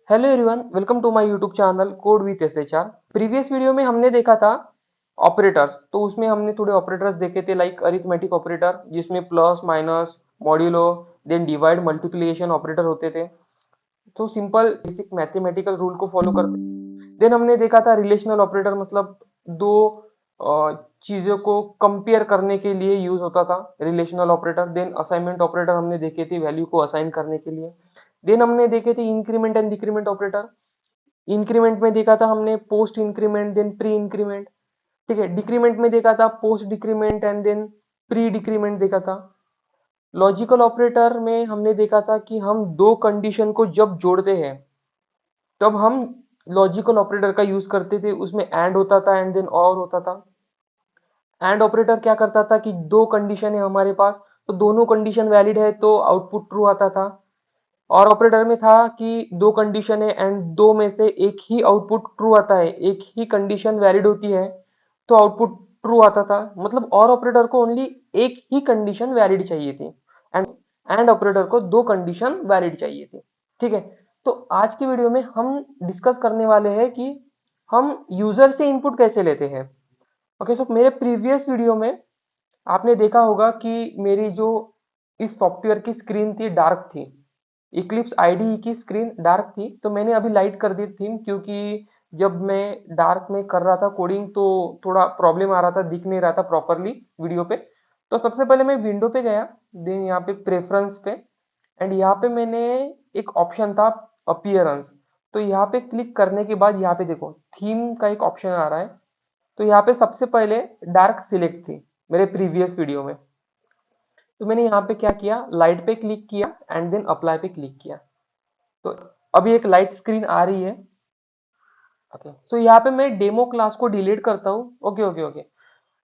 Hello everyone, welcome to my YouTube channel code with SHR. Previous video में हमने देखा था ऑपरेटर्स। तो उसमें हमने थोड़े ऑपरेटर्स देखे थे, लाइक अरिथमेटिक ऑपरेटर जिसमें plus minus modulo then divide multiplication operator होते थे। तो सिंपल बेसिक मैथमेटिकल रूल को फॉलो करते। देन हमने देखा था रिलेशनल ऑपरेटर, मतलब दो चीजों को कंपेयर करने के लिए यूज होता था relational operator. Then assignment operator हमने देखे थे वैल्यू को असाइन करने के लिए। देन हमने देखे थे increment and decrement operator. Increment में देखा था हमने post increment then pre increment. ठीक है, डिक्रीमेंट में देखा था post decrement and then pre decrement देखा था। लॉजिकल ऑपरेटर में हमने देखा था कि हम दो कंडीशन को जब जोड़ते हैं तब हम लॉजिकल ऑपरेटर का यूज करते थे। उसमें एंड होता था एंड देन और होता था। एंड ऑपरेटर क्या करता था कि दो कंडीशन है हमारे पास, तो दोनों कंडीशन वैलिड है तो आउटपुट ट्रू आता था। और ऑपरेटर में था कि दो कंडीशन है एंड दो में से एक ही आउटपुट ट्रू आता है, एक ही कंडीशन वैलिड होती है तो आउटपुट ट्रू आता था। मतलब और ऑपरेटर को ओनली एक ही कंडीशन वैलिड चाहिए थी एंड ऑपरेटर को दो कंडीशन वैलिड चाहिए थी। ठीक है, तो आज की वीडियो में हम डिस्कस करने वाले हैं कि हम यूजर से इनपुट कैसे लेते हैं। ओके, सो मेरे प्रीवियस वीडियो में आपने देखा होगा कि मेरी जो इस सॉफ्टवेयर की स्क्रीन थी डार्क थी। इक्लिप्स आईडीई की स्क्रीन डार्क थी, तो मैंने अभी लाइट कर दी थी क्योंकि जब मैं डार्क में कर रहा था कोडिंग तो थोड़ा प्रॉब्लम आ रहा था, दिख नहीं रहा था प्रॉपरली वीडियो पे। तो सबसे पहले मैं विंडो पे गया, देन यहाँ पे प्रेफरेंस पे एंड यहाँ पे मैंने एक ऑप्शन था अपीयरेंस। तो यहाँ पे क्लिक करने के बाद यहाँ पे देखो थीम का एक ऑप्शन आ रहा है। तो यहाँ पे सबसे पहले डार्क सिलेक्ट थी मेरे प्रीवियस वीडियो में। तो मैंने यहाँ पे क्या किया, लाइट पे क्लिक किया एंड देन अप्लाई पे क्लिक किया। तो अभी एक लाइट स्क्रीन आ रही है। ओके, तो यहाँ पे मैं डेमो क्लास को डिलीट करता हूँ। ओके ओके ओके,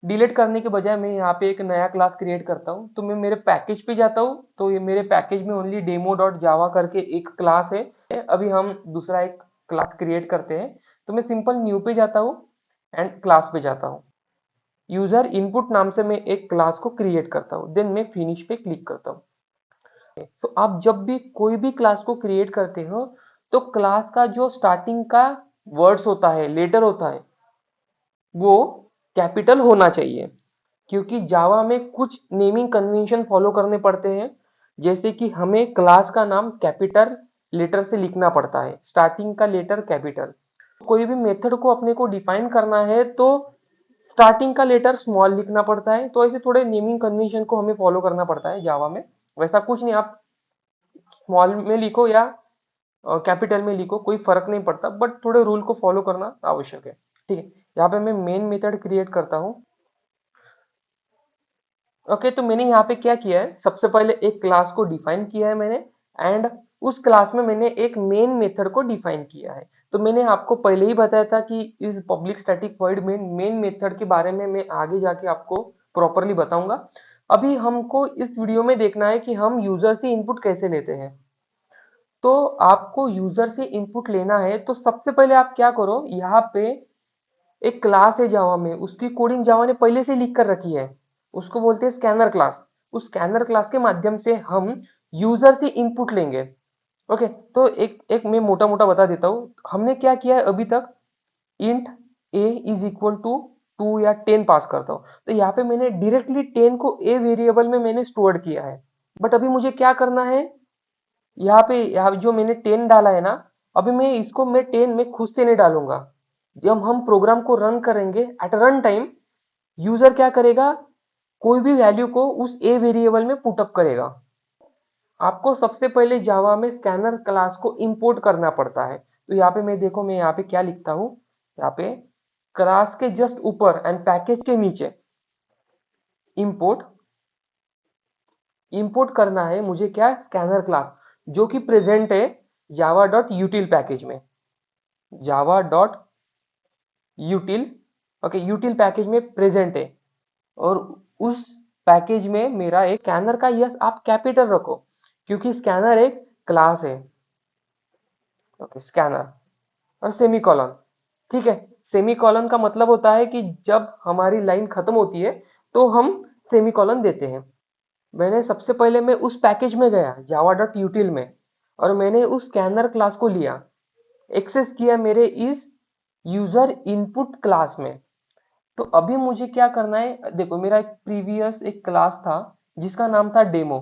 डिलीट करने के बजाय मैं यहाँ पे एक नया क्लास क्रिएट करता हूँ। तो मैं मेरे पैकेज पे जाता हूँ, तो ये मेरे पैकेज में ओनली डेमो डॉट जावा करके एक क्लास है। अभी हम दूसरा एक क्लास क्रिएट करते हैं। तो मैं सिंपल न्यू पे जाता हूँ एंड क्लास पे जाता हूँ। यूजर इनपुट नाम से मैं एक क्लास को क्रिएट करता हूँ, देन मैं फिनिश पे क्लिक करता हूँ। तो आप जब भी कोई भी क्लास को क्रिएट करते हो तो क्लास का जो स्टार्टिंग का वर्ड्स होता है, लेटर होता है, वो कैपिटल होना चाहिए। क्योंकि जावा में कुछ नेमिंग कन्वेंशन फॉलो करने पड़ते हैं, जैसे कि हमें क्लास का नाम कैपिटल लेटर से लिखना पड़ता है, स्टार्टिंग का लेटर कैपिटल। कोई भी मेथड को अपने को डिफाइन करना है तो स्टार्टिंग का लेटर स्मॉल लिखना पड़ता है। तो ऐसे थोड़े नेमिंग कन्वेंशन को हमें फॉलो करना पड़ता है जावा में। वैसा कुछ नहीं, आप स्मॉल में लिखो या कैपिटल में लिखो, कोई फर्क नहीं पड़ता, बट थोड़े रूल को फॉलो करना आवश्यक है। ठीक है, यहाँ पे मैं मेन मेथड क्रिएट करता हूँ। ओके, तो मैंने यहाँ पे क्या किया है, सबसे पहले एक क्लास को डिफाइन किया है मैंने एंड उस क्लास में मैंने एक मेन मेथड को डिफाइन किया है। तो मैंने आपको पहले ही बताया था कि इस पब्लिक स्टैटिक वॉइड में मेन मेथड के बारे में मैं आगे जाके आपको प्रॉपरली बताऊंगा। अभी हमको इस वीडियो में देखना है कि हम यूजर से इनपुट कैसे लेते हैं। तो आपको यूजर से इनपुट लेना है तो सबसे पहले आप क्या करो, यहाँ पे एक क्लास है जावा में, उसकी कोडिंग जावा ने पहले से लिख कर रखी है, उसको बोलते हैं स्कैनर क्लास। उस स्कैनर क्लास के माध्यम से हम यूजर से इनपुट लेंगे। ओके, तो एक एक मैं मोटा मोटा बता देता हूँ हमने क्या किया है अभी तक। Int a is equal to 2 या 10 पास करता हूँ, तो यहाँ पे मैंने डायरेक्टली 10 को ए वेरिएबल में मैंने स्टोर किया है। बट अभी मुझे क्या करना है, यहाँ जो मैंने 10 डाला है ना, अभी मैं 10 में खुद से नहीं डालूंगा। जब हम प्रोग्राम को रन करेंगे एट रन टाइम, यूजर क्या करेगा, कोई भी वैल्यू को उस ए वेरिएबल में पुटअप करेगा। आपको सबसे पहले जावा में स्कैनर क्लास को इंपोर्ट करना पड़ता है। तो यहाँ पे मैं देखो, मैं यहाँ पे क्या लिखता हूँ, यहाँ पे क्लास के जस्ट ऊपर एंड पैकेज के नीचे इंपोर्ट इंपोर्ट करना है मुझे क्या, स्कैनर क्लास, जो कि प्रेजेंट है जावा डॉट यूटिल पैकेज में। जावा डॉट यूटिल, ओके, यूटिल पैकेज में प्रेजेंट है। और उस पैकेज में मेरा एक स्कैनर का यस आप कैपिटल रखो, क्योंकि स्कैनर एक क्लास है। ओके, स्कैनर और सेमीकोलन। ठीक है, सेमीकोलन का मतलब होता है कि जब हमारी लाइन खत्म होती है तो हम सेमीकोलन देते हैं। मैंने सबसे पहले मैं उस पैकेज में गया जावा डॉट यूटिल में और मैंने उस स्कैनर क्लास को लिया। एक्सेस किया मेरे इस यूजर इनपुट क्लास में। तो अभी मुझे क्या करना है, देखो मेरा एक प्रीवियस एक क्लास था जिसका नाम था डेमो।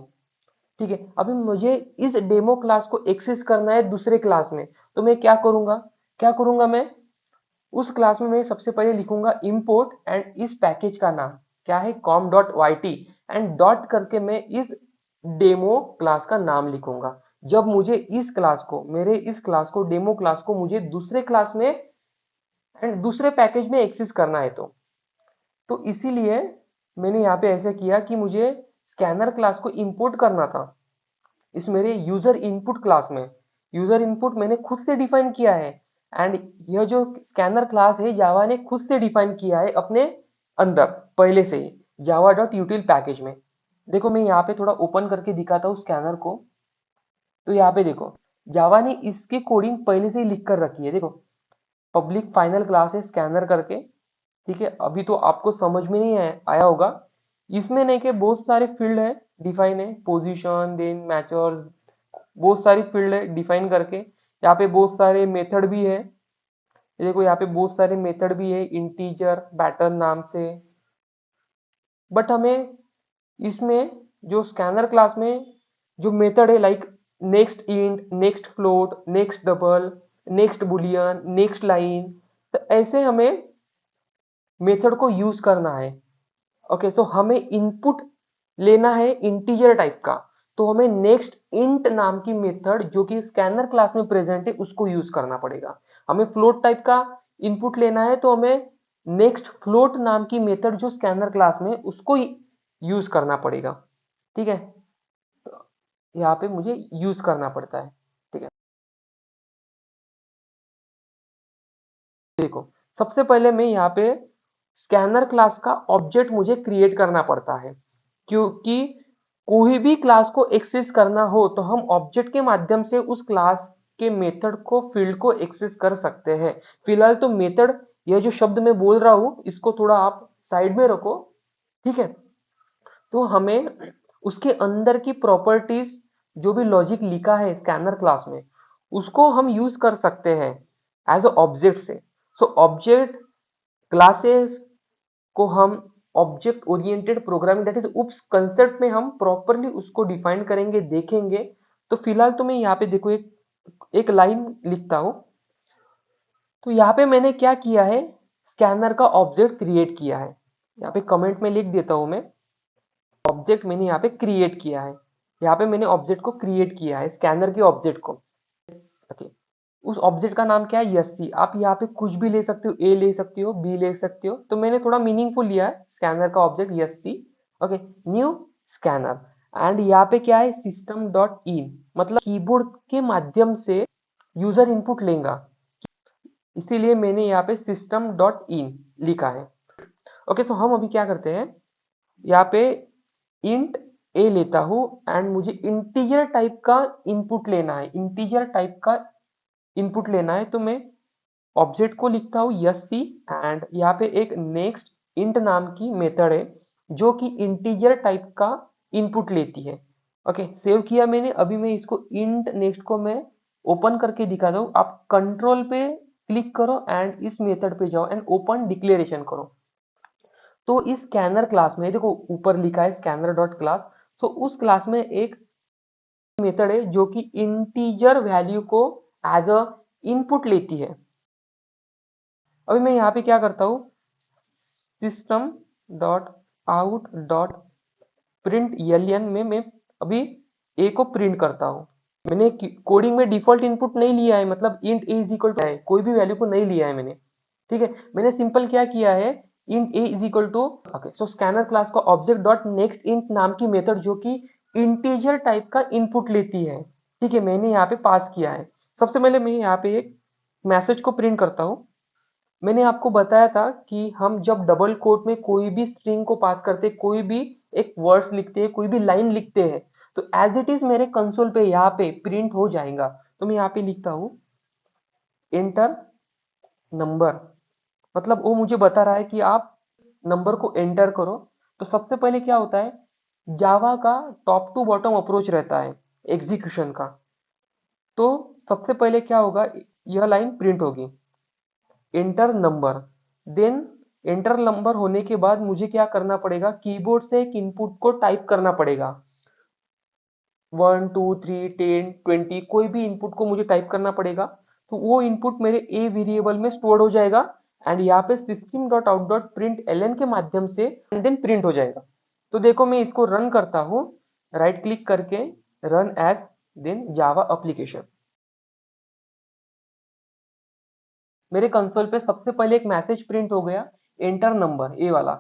ठीक है, अभी मुझे इस डेमो क्लास को एक्सेस करना है दूसरे क्लास में। तो मैं क्या करूंगा मैं उस क्लास में मैं सबसे पहले लिखूंगा import एंड इस पैकेज का नाम क्या है com.yt एंड डॉट करके मैं इस डेमो क्लास का नाम लिखूंगा। जब मुझे इस क्लास को मेरे इस क्लास को डेमो क्लास को मुझे दूसरे क्लास में एंड दूसरे पैकेज में एक्सेस करना है तो इसीलिए मैंने यहाँ पे ऐसे किया कि मुझे स्कैनर क्लास को इंपोर्ट करना था इस मेरे यूजर इनपुट क्लास में। यूजर इनपुट मैंने खुद से डिफाइन किया है एंड यह जो स्कैनर क्लास है जावा ने खुद से डिफाइन किया है अपने अंदर पहले से ही जावा डॉट यूटिल पैकेज में। देखो मैं यहाँ पे थोड़ा ओपन करके दिखाता हूँ स्कैनर को। तो यहाँ पे देखो जावा ने इसकी कोडिंग पहले से ही लिख कर रखी है। देखो पब्लिक फाइनल क्लास है स्कैनर करके। ठीक है, अभी तो आपको समझ में नहीं आया होगा। इसमें नहीं के बहुत सारे फील्ड है डिफाइन है, पोजीशन देन मैचर्स, बहुत सारी फील्ड है डिफाइन करके। यहाँ पे बहुत सारे मेथड भी है। ये देखो यहाँ पे बहुत सारे मेथड भी है इंटीजर पैटर्न नाम से। बट हमें इसमें जो स्कैनर क्लास में जो मेथड है like next int, next float, next double, next Boolean, next line, तो ऐसे हमें मेथड को यूज करना है। ओके, तो हमें इनपुट लेना है इंटीजर टाइप का। तो हमें नेक्स्ट इंट नाम की मेथड जो कि स्कैनर क्लास में प्रेजेंट है उसको यूज करना पड़ेगा। हमें फ्लोट टाइप का इनपुट लेना है तो हमें नेक्स्ट फ्लोट नाम की मेथड जो स्कैनर क्लास में उसको यूज करना पड़ेगा। ठीक है, तो यहाँ पे मुझे यूज करना पड़ता है। ठीक है, देखो सबसे पहले मैं यहाँ पे स्कैनर क्लास का ऑब्जेक्ट मुझे क्रिएट करना पड़ता है क्योंकि कोई भी क्लास को एक्सेस करना हो तो हम ऑब्जेक्ट के माध्यम से उस क्लास के मेथड को फील्ड को एक्सेस कर सकते हैं। फिलहाल तो मेथड यह जो शब्द मैं बोल रहा हूँ इसको थोड़ा आप साइड में रखो। ठीक है, तो हमें उसके अंदर की प्रॉपर्टीज जो भी लॉजिक लिखा है स्कैनर क्लास में उसको हम यूज कर सकते हैं एज अ ऑब्जेक्ट से। सो ऑब्जेक्ट क्लासेस को हम object oriented programming that is oops concept में हम प्रॉपरली उसको डिफाइन करेंगे देखेंगे। तो फिलहाल तो मैं यहाँ पे देखो एक लाइन लिखता हूँ। तो यहाँ पे मैंने क्या किया है स्कैनर का ऑब्जेक्ट क्रिएट किया है। यहाँ पे कमेंट में लिख देता हूँ मैं ऑब्जेक्ट मैंने यहाँ पे क्रिएट किया है। यहाँ पे मैंने ऑब्जेक्ट को क्रिएट किया है स्कैनर के ऑब्जेक्ट को। ओके, उस ऑब्जेक्ट का नाम क्या है यस्सी। आप यहाँ पे कुछ भी ले सकते हो, ए ले सकते हो, बी ले सकते हो। तो मैंने थोड़ा मीनिंगफुल लिया है स्कैनर का object SC. Okay, new scanner and यहाँ पे क्या है सिस्टम डॉट इन मतलब कीबोर्ड के माध्यम से यूजर इनपुट लेगा, इसीलिए मैंने यहाँ पे सिस्टम डॉट इन लिखा है। ओके, तो हम अभी क्या करते हैं यहाँ पे इंट ए लेता हूँ एंड मुझे इंटीजर टाइप का इनपुट लेना है। इंटीजर टाइप का इनपुट लेना है तो मैं ऑब्जेक्ट को लिखता हूँ यस सी एंड यहाँ पे एक नेक्स्ट इंट नाम की मेथड है जो कि इंटीजर टाइप का इनपुट लेती है। ओके, सेव किया मैंने। अभी मैं इसको इंट नेक्स्ट को मैं ओपन करके दिखाता हूँ। आप कंट्रोल पे क्लिक करो एंड इस मेथड पे जाओ एंड ओपन डिक्लेरेशन करो। तो इस स्कैनर क्लास में देखो ऊपर लिखा है स्कैनर डॉट क्लास। तो उस क्लास में एक मेथड है जो कि इंटीजर वैल्यू को एज अ इनपुट लेती है। अभी मैं यहाँ पे क्या करता हूँ system dot out dot print alien में मैं अभी ए को प्रिंट करता हूँ। मैंने कोडिंग में डिफॉल्ट इनपुट नहीं लिया है मतलब int a is equal to है, कोई भी वैल्यू को नहीं लिया है मैंने। ठीक है, मैंने सिंपल क्या किया है int a is equal to okay. So scanner class का ऑब्जेक्ट डॉट नेक्स्ट इंट नाम की मेथड जो कि इंटीजर टाइप का इनपुट लेती है। ठीक है, मैंने यहाँ पे पास किया है। सबसे पहले मैं यहाँ पे एक मैसेज को प्रिंट करता हूँ। मैंने आपको बताया था कि हम जब डबल कोट में कोई भी स्ट्रिंग को पास करते कोई भी एक वर्ड्स लिखते हैं कोई भी लाइन लिखते हैं तो एज इट इज मेरे कंसोल पे यहाँ पे प्रिंट हो जाएगा। तो मैं यहाँ पे लिखता हूँ एंटर नंबर मतलब वो मुझे बता रहा है कि आप नंबर को एंटर करो। तो सबसे पहले क्या होता है जावा का टॉप टू बॉटम अप्रोच रहता है एग्जीक्यूशन का। तो सबसे पहले क्या होगा यह लाइन प्रिंट होगी। Enter number, then enter number होने के बाद मुझे क्या करना पड़ेगा, कीबोर्ड से एक इनपुट को टाइप करना पड़ेगा। 1 2 3 10 20 कोई भी इनपुट को मुझे टाइप करना पड़ेगा, तो वो इनपुट मेरे ए वेरिएबल में स्टोर हो जाएगा एंड यहाँ पे system dot out dot print L के माध्यम से एंड देन प्रिंट हो जाएगा। तो देखो मैं इसको रन करता हूँ, राइट क्लिक करके run as, then Java application. मेरे कंसोल पे सबसे पहले एक मैसेज प्रिंट हो गया, एंटर नंबर, ए वाला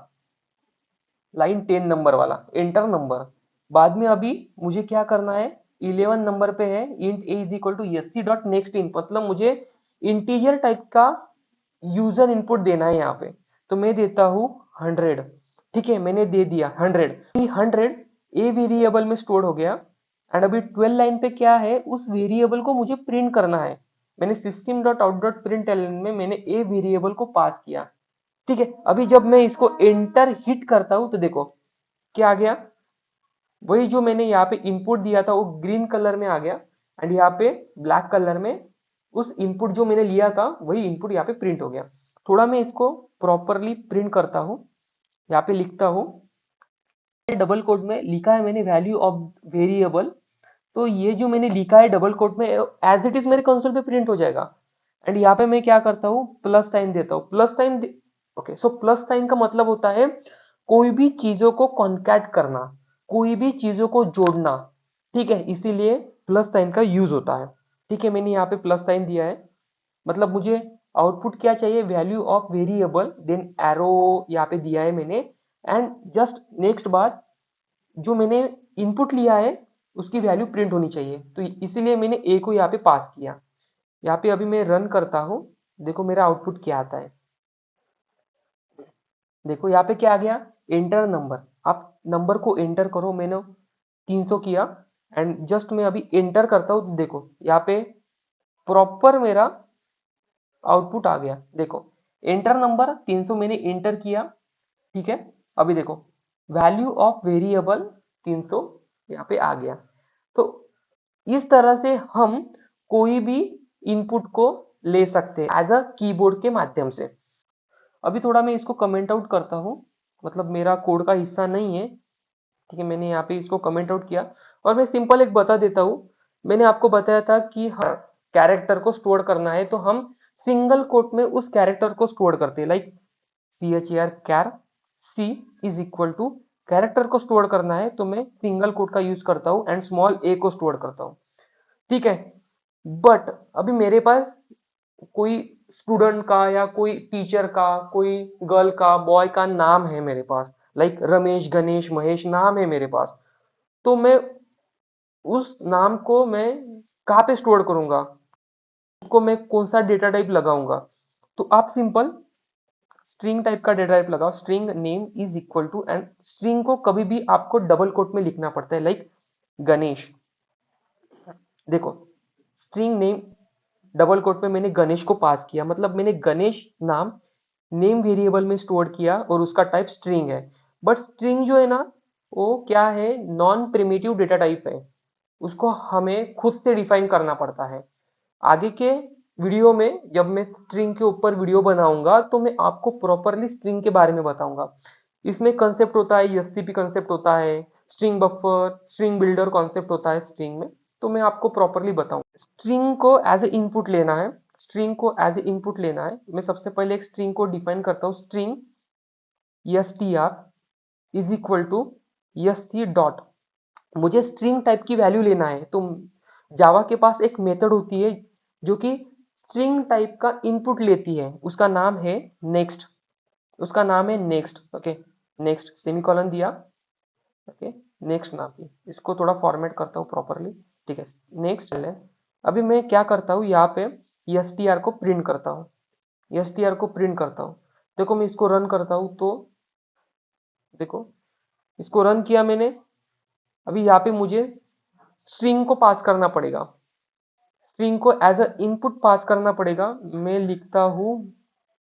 लाइन 10 नंबर वाला एंटर नंबर। बाद में अभी मुझे क्या करना है, 11 नंबर पे है int a is equal to S C dot next in, मतलब मुझे इंटीजर टाइप का यूजर इनपुट देना है यहाँ पे। तो मैं देता हूँ 100। ठीक है, मैंने दे दिया 100। 100 ए वेरिएबल में स्टोर हो गया एंड अभी 12 लाइन पे क्या है, उस वेरिएबल को मुझे प्रिंट करना है। मैंने system dot out dot print में मैंने ए वेरिएबल को पास किया। ठीक है, अभी जब मैं इसको एंटर हिट करता हूं तो देखो क्या आ गया, वही जो मैंने यहाँ पे इनपुट दिया था वो ग्रीन कलर में आ गया एंड यहाँ पे ब्लैक कलर में उस इनपुट जो मैंने लिया था वही इनपुट यहाँ पे प्रिंट हो गया। थोड़ा मैं इसको प्रॉपरली प्रिंट करता हूँ, यहाँ पे लिखता हूँ, डबल कोट में लिखा है मैंने वैल्यू ऑफ वेरिएबल, तो ये जो मैंने लिखा है डबल कोट में एज इट इज मेरे कंसोल पे प्रिंट हो जाएगा। एंड यहाँ पे मैं क्या करता हूँ, प्लस साइन देता हूँ, plus sign. Okay, so plus sign का मतलब होता है कोई भी चीजों को कॉन्कैट करना, कोई भी चीजों को जोड़ना। ठीक है, इसीलिए प्लस साइन का यूज होता है। ठीक है, मैंने यहाँ पे प्लस साइन दिया है, मतलब मुझे आउटपुट क्या चाहिए, value of variable, then arrow यहाँ पे दिया है मैंने एंड जस्ट नेक्स्ट बार जो मैंने इनपुट लिया है उसकी वैल्यू प्रिंट होनी चाहिए, तो इसीलिए मैंने ए को यहाँ पे पास किया। यहाँ पे अभी मैं रन करता हूँ, देखो मेरा आउटपुट क्या आता है। देखो यहाँ पे क्या आ गया, एंटर नंबर। आप नंबर को एंटर करो, मैंने 300 किया एंड जस्ट मैं अभी एंटर करता हूँ, देखो यहाँ पे प्रॉपर मेरा आउटपुट आ गया। देखो एंटर नंबर 300 मैंने एंटर किया। ठीक है, अभी देखो वैल्यू ऑफ वेरिएबल 300 यहाँ पे आ गया। तो इस तरह से हम कोई भी इनपुट को ले सकते हैं एज अ कीबोर्ड के माध्यम से। अभी थोड़ा मैं इसको कमेंट आउट करता हूँ, मतलब मेरा कोड का हिस्सा नहीं है। ठीक है, मैंने यहाँ पे इसको कमेंट आउट किया और मैं सिंपल एक बता देता हूँ। मैंने आपको बताया था कि हाँ, कैरेक्टर को स्टोर करना है तो हम सिंगल कोट में उस कैरेक्टर को स्टोर करते हैं, like CHER char c is equal to, character को स्टोर करना है तो मैं सिंगल कोट का यूज करता हूँ एंड स्मॉल ए को स्टोर करता हूँ। ठीक है, बट अभी मेरे पास कोई स्टूडेंट का या कोई टीचर का, कोई गर्ल का, बॉय का नाम है मेरे पास, लाइक रमेश, गणेश, महेश नाम है मेरे पास, तो मैं उस नाम को मैं कहाँ पे स्टोर करूंगा, उसको मैं कौन सा डेटा टाइप लगाऊंगा। तो आप सिंपल स्ट्रिंग टाइप का डेटा टाइप लगाओ, string name is equal to, and string को कभी भी आपको डबल कोट में लिखना पड़ता है, लाइक गणेश। देखो स्ट्रिंग नेम डबल कोट में मैंने गणेश को पास किया, मतलब मैंने गणेश नाम नेम वेरिएबल में स्टोर किया और उसका टाइप स्ट्रिंग है। बट स्ट्रिंग जो है ना, वो क्या है, नॉन प्रिमिटिव डेटा टाइप है, उसको हमें खुद से डिफाइन करना पड़ता है। आगे के वीडियो में जब मैं स्ट्रिंग के ऊपर वीडियो बनाऊंगा तो मैं आपको प्रॉपरली स्ट्रिंग के बारे में बताऊंगा। इसमें कंसेप्ट होता है, एसटीपी कंसेप्ट होता है, string buffer, string builder concept होता है स्ट्रिंग में, तो मैं आपको प्रॉपरली बताऊंगा। स्ट्रिंग को एज ए इनपुट लेना है, स्ट्रिंग को एज ए इनपुट लेना है। मैं सबसे पहले एक स्ट्रिंग को डिफाइन करता हूँ, string str is equal to sc dot, मुझे स्ट्रिंग टाइप की वैल्यू लेना है। तो जावा के पास एक मेथड होती है जो कि स्ट्रिंग टाइप का इनपुट लेती है, उसका नाम है नेक्स्ट, उसका नाम है नेक्स्ट। ओके, नेक्स्ट सेमीकोलन दिया, ओके, नेक्स्ट नाम की, इसको थोड़ा फॉर्मेट करता हूँ प्रॉपरली। ठीक है, नेक्स्ट है। अभी मैं क्या करता हूँ, यहाँ पे str को प्रिंट करता हूँ, str को प्रिंट करता हूँ। देखो मैं इसको रन करता हूँ तो देखो इसको रन किया मैंने। अभी यहाँ पे मुझे स्ट्रिंग को पास करना पड़ेगा, स्ट्रिंग को एज अ इनपुट पास करना पड़ेगा। मैं लिखता हूँ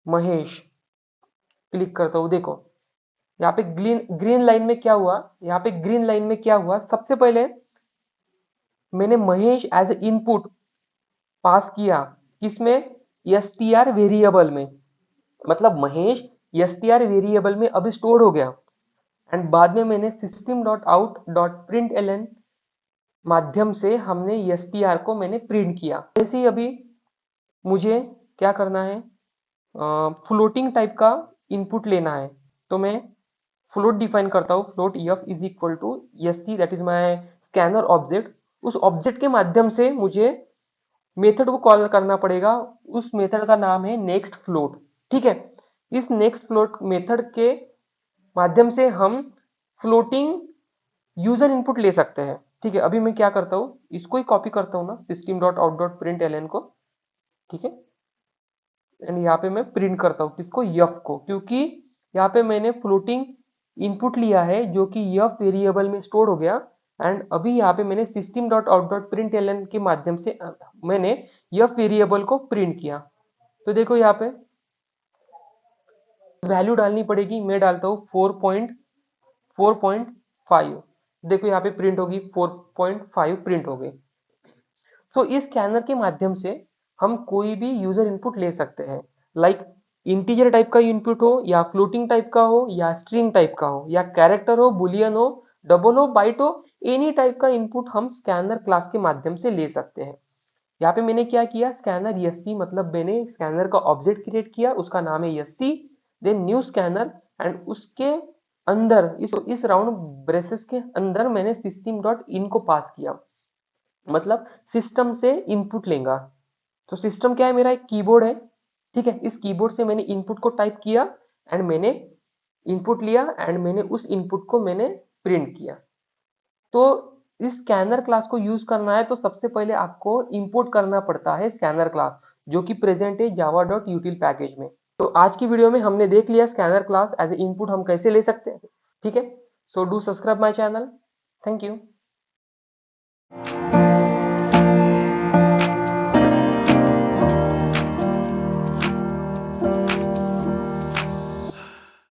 महेश, क्लिक करता हूँ। देखो यहाँ पे ग्रीन ग्रीन लाइन में क्या हुआ, यहाँ पे ग्रीन लाइन में क्या हुआ, सबसे पहले मैंने महेश एज ए इनपुट पास किया किसमें? str वेरिएबल में, मतलब महेश str वेरिएबल में अब स्टोर हो गया। एंड बाद में मैंने system.out.println माध्यम से हमने str को मैंने प्रिंट किया। जैसे ही अभी मुझे क्या करना है, फ्लोटिंग टाइप का इनपुट लेना है, तो मैं फ्लोट डिफाइन करता हूँ। Float f is equal to sc, that is my scanner object. उस ऑब्जेक्ट के माध्यम से मुझे मेथड को कॉल करना पड़ेगा। उस मेथड का नाम है नेक्स्ट फ्लोट। ठीक है, इस नेक्स्ट फ्लोट मेथड के माध्यम से हम फ्लोटिंग यूजर इनपुट ले सकते हैं। ठीक है, अभी मैं क्या करता हूँ, इसको ही कॉपी करता हूँ ना, system.out.println को। ठीक है, एंड यहाँ पे मैं प्रिंट करता हूँ किसको? यफ को, क्योंकि यहाँ पे मैंने फ्लोटिंग इनपुट लिया है जो कि यफ वेरिएबल में स्टोर हो गया। एंड अभी यहाँ पे मैंने system.out.println के माध्यम से मैंने यफ वेरिएबल को प्रिंट किया। तो देखो यहाँ पे वैल्यू डालनी पड़ेगी, मैं डालता हूँ 4.5। देखो यहाँ पे प्रिंट होगी 4.5 प्रिंट हो गई। तो इस स्कैनर के माध्यम से हम कोई भी यूजर इनपुट ले सकते हैं, लाइक इंटीजर टाइप का इनपुट हो, या फ्लोटिंग टाइप का हो, या स्ट्रिंग टाइप का हो, या कैरेक्टर हो, बुलियन हो, डबल हो, बाइट हो, एनी टाइप का इनपुट हम स्कैनर क्लास के माध्यम से ले सकते हैं। यहाँ पे मैंने क्या किया, स्कैनर एससी, मतलब मैंने स्कैनर का ऑब्जेक्ट क्रिएट किया, उसका नाम है SC, then new scanner, and उसके अंदर इस राउंड ब्रेसेस के अंदर मैंने सिस्टम डॉट इन को पास किया, मतलब सिस्टम से इनपुट लेगा। तो सिस्टम क्या है, मेरा एक कीबोर्ड है। ठीक है, इस कीबोर्ड से मैंने इनपुट को टाइप किया एंड मैंने इनपुट लिया एंड मैंने उस इनपुट को मैंने प्रिंट किया। तो इस स्कैनर क्लास को यूज करना है तो सबसे पहले आपको इंपोर्ट करना पड़ता है स्कैनर क्लास, जो कि प्रेजेंट है java.util पैकेज में। तो आज की वीडियो में हमने देख लिया scanner class as a input हम कैसे ले सकते हैं। ठीक है, so do subscribe my channel. Thank you.